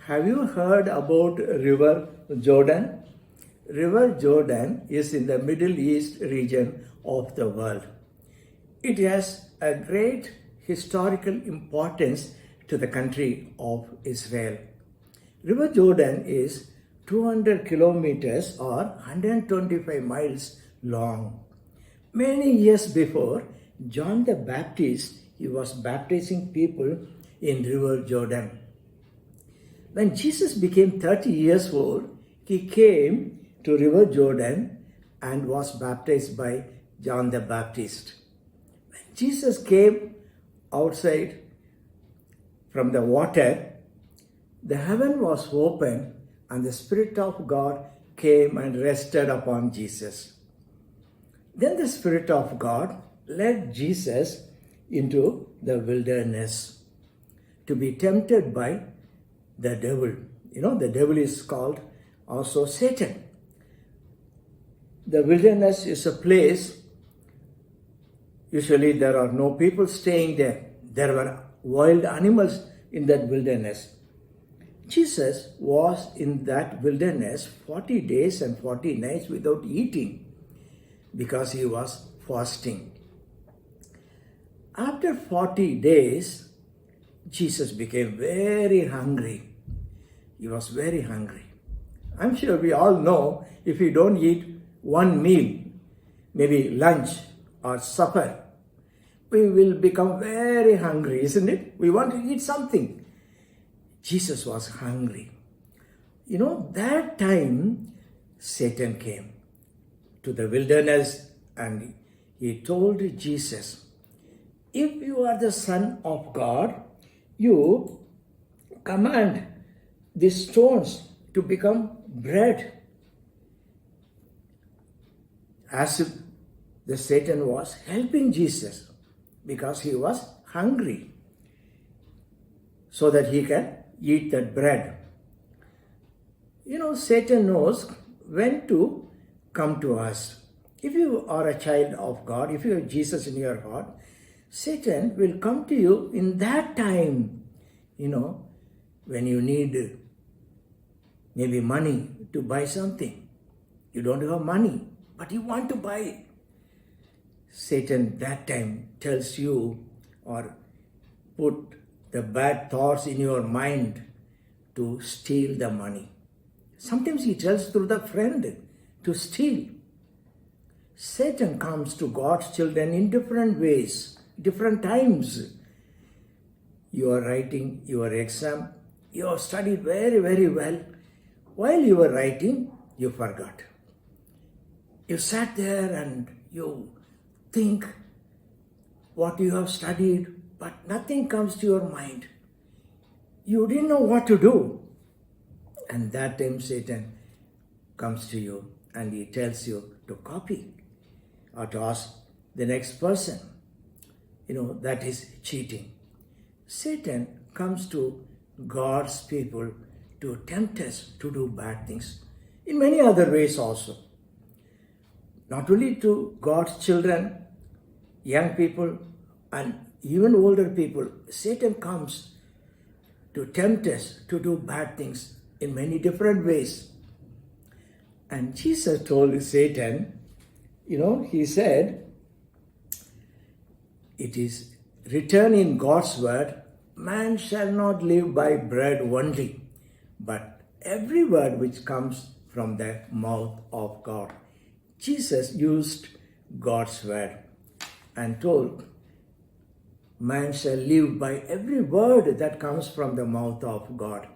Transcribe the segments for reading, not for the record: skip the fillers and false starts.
Have you heard about River Jordan? River Jordan is in the Middle East region of the world. It has a great historical importance to the country of Israel. River Jordan is 200 kilometers or 125 miles long. Many years before, John the Baptist, he was baptizing people in River Jordan. When Jesus became 30 years old, he came to River Jordan and was baptized by John the Baptist. When Jesus came outside from the water, the heaven was open and the Spirit of God came and rested upon Jesus. Then the Spirit of God led Jesus into the wilderness to be tempted by the devil. You know, the devil is called also Satan. The wilderness is a place, usually there are no people staying there. There were wild animals in that wilderness. Jesus was in that wilderness 40 days and 40 nights without eating because he was fasting. After 40 days, Jesus became very hungry. He was very hungry. I'm sure we all know if you don't eat one meal, maybe lunch or supper, we will become very hungry, isn't it? We want to eat something. Jesus was hungry. You know, that time Satan came to the wilderness and he told Jesus, if you are the Son of God, you command these stones to become bread. As if the Satan was helping Jesus because he was hungry so that he can eat that bread. You know, Satan knows when to come to us. If you are a child of God, if you have Jesus in your heart, Satan will come to you in that time, you know, when you need maybe money to buy something. You don't have money, but you want to buy it. Satan that time tells you or put the bad thoughts in your mind to steal the money. Sometimes he tells through the friend to steal. Satan comes to God's children in different ways, different times. You are writing your exam, you have studied very, very well. While you were writing, you forgot. You sat there and you think what you have studied, but nothing comes to your mind. You didn't know what to do. And that time Satan comes to you and he tells you to copy or to ask the next person. You know, that is cheating. Satan comes to God's people to tempt us to do bad things in many other ways also. Not only to God's children, young people, and even older people, Satan comes to tempt us to do bad things in many different ways. And Jesus told Satan, you know, he said, it is written in God's word, man shall not live by bread only, but every word which comes from the mouth of God. Jesus used God's word and told, man shall live by every word that comes from the mouth of God.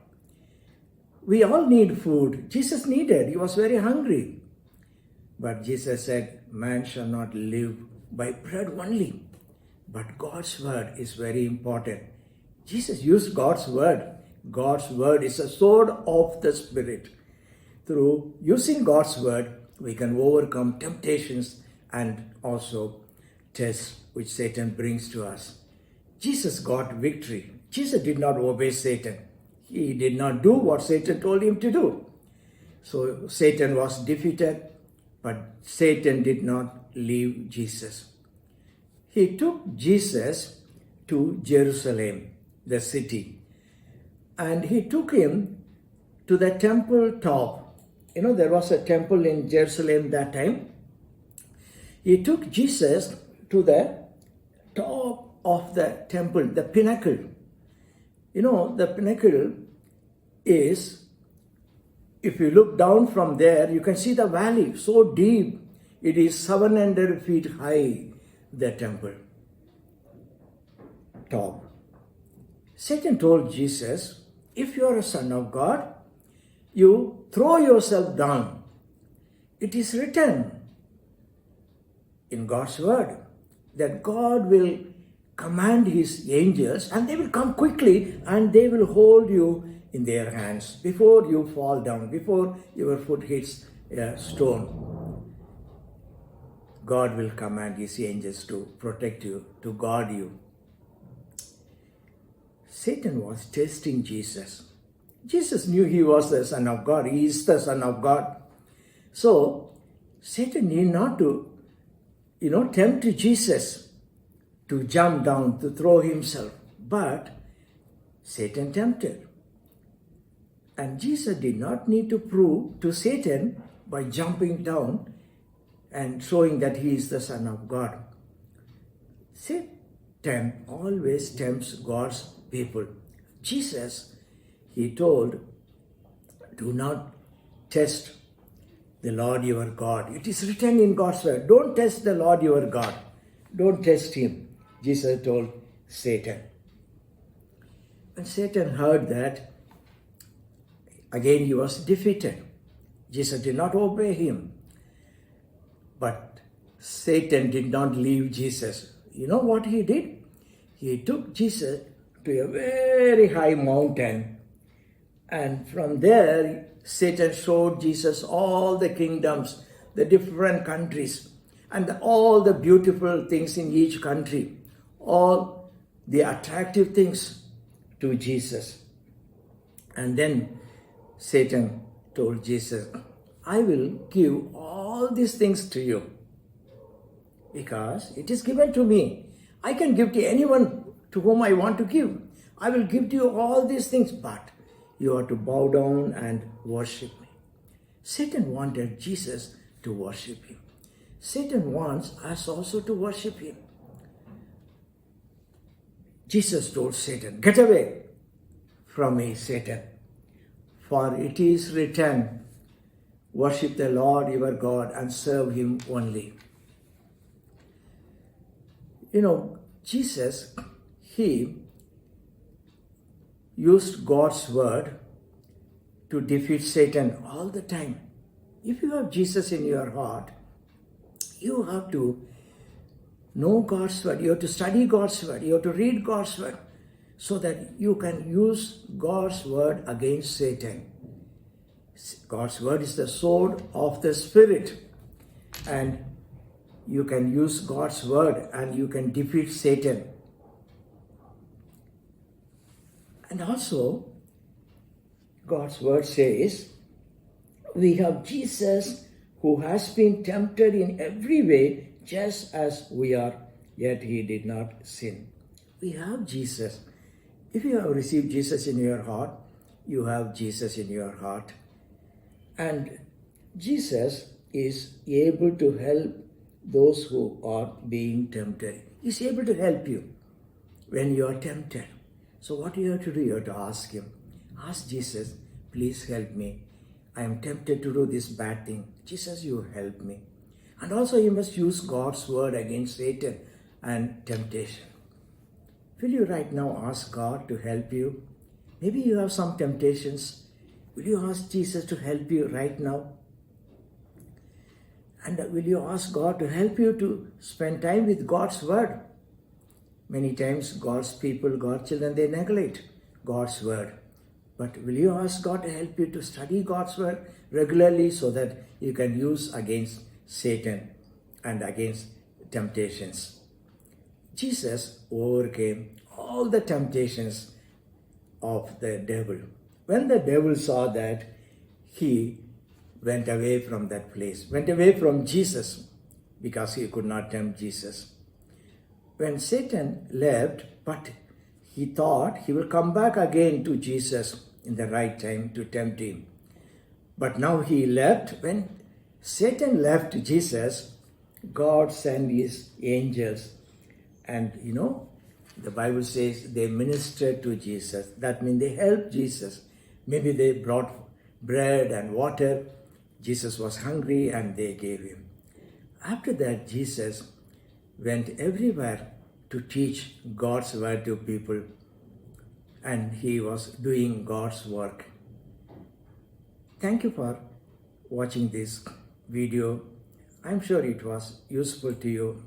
We all need food. Jesus needed. He was very hungry. But Jesus said, man shall not live by bread only, but God's word is very important. Jesus used God's word. God's word is a sword of the Spirit. Through using God's word, we can overcome temptations and also tests which Satan brings to us. Jesus got victory. Jesus did not obey Satan. He did not do what Satan told him to do. So Satan was defeated, but Satan did not leave Jesus. He took Jesus to Jerusalem, the city, and he took him to the temple top. You know, there was a temple in Jerusalem that time. He took Jesus to the top of the temple, the pinnacle. You know, the pinnacle is, if you look down from there, you can see the valley so deep. It is 700 feet high, the temple top. Satan told Jesus, if you are a son of God, you throw yourself down. It is written in God's word that God will command his angels and they will come quickly and they will hold you in their hands before you fall down, before your foot hits a stone. God will command his angels to protect you, to guard you. Satan was testing Jesus. Jesus knew he was the Son of God. He is the Son of God. So, Satan need not to, tempt Jesus to jump down, to throw himself. But Satan tempted. And Jesus did not need to prove to Satan by jumping down and showing that he is the Son of God. Satan always tempts God's people. Jesus, he told, do not test the Lord your God. It is written in God's word. Don't test the Lord your God. Don't test him. Jesus told Satan. When Satan heard that, again he was defeated. Jesus did not obey him. But Satan did not leave Jesus. You know what he did? He took Jesus to a very high mountain. And from there, Satan showed Jesus all the kingdoms, the different countries, and all the beautiful things in each country, all the attractive things to Jesus. And then Satan told Jesus, I will give all these things to you because it is given to me. I can give to anyone to whom I want to give. I will give to you all these things, but you are to bow down and worship me. Satan wanted Jesus to worship him. Satan wants us also to worship him. Jesus told Satan, get away from me, Satan. For it is written, worship the Lord your God and serve him only. You know, Jesus, he used God's word to defeat Satan all the time. If you have Jesus in your heart, you have to know God's word. You have to study God's word. You have to read God's word so that you can use God's word against Satan. God's word is the sword of the Spirit. And you can use God's word and you can defeat Satan. And also, God's word says, we have Jesus who has been tempted in every way just as we are, yet he did not sin. We have Jesus. If you have received Jesus in your heart, you have Jesus in your heart. And Jesus is able to help those who are being tempted. He's able to help you when you are tempted. So what you have to do, you have to ask him. Ask Jesus, please help me. I am tempted to do this bad thing. Jesus, you help me. And also you must use God's word against Satan and temptation. Will you right now ask God to help you? Maybe you have some temptations. Will you ask Jesus to help you right now? And will you ask God to help you to spend time with God's word? Many times God's people, God's children, they neglect God's word. But will you ask God to help you to study God's word regularly so that you can use against Satan and against temptations? Jesus overcame all the temptations of the devil. When the devil saw that, he went away from that place, went away from Jesus because he could not tempt Jesus. When Satan left, but he thought he will come back again to Jesus in the right time to tempt him. But now he left. When Satan left Jesus, God sent his angels. And the Bible says they ministered to Jesus. That means they helped Jesus. Maybe they brought bread and water. Jesus was hungry and they gave him. After that, Jesus went everywhere to teach God's word to people. And he was doing God's work. Thank you for watching this video. I'm sure it was useful to you.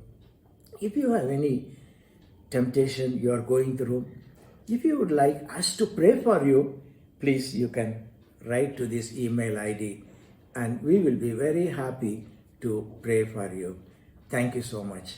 If you have any temptation you are going through, if you would like us to pray for you, please you can write to this email ID and we will be very happy to pray for you. Thank you so much.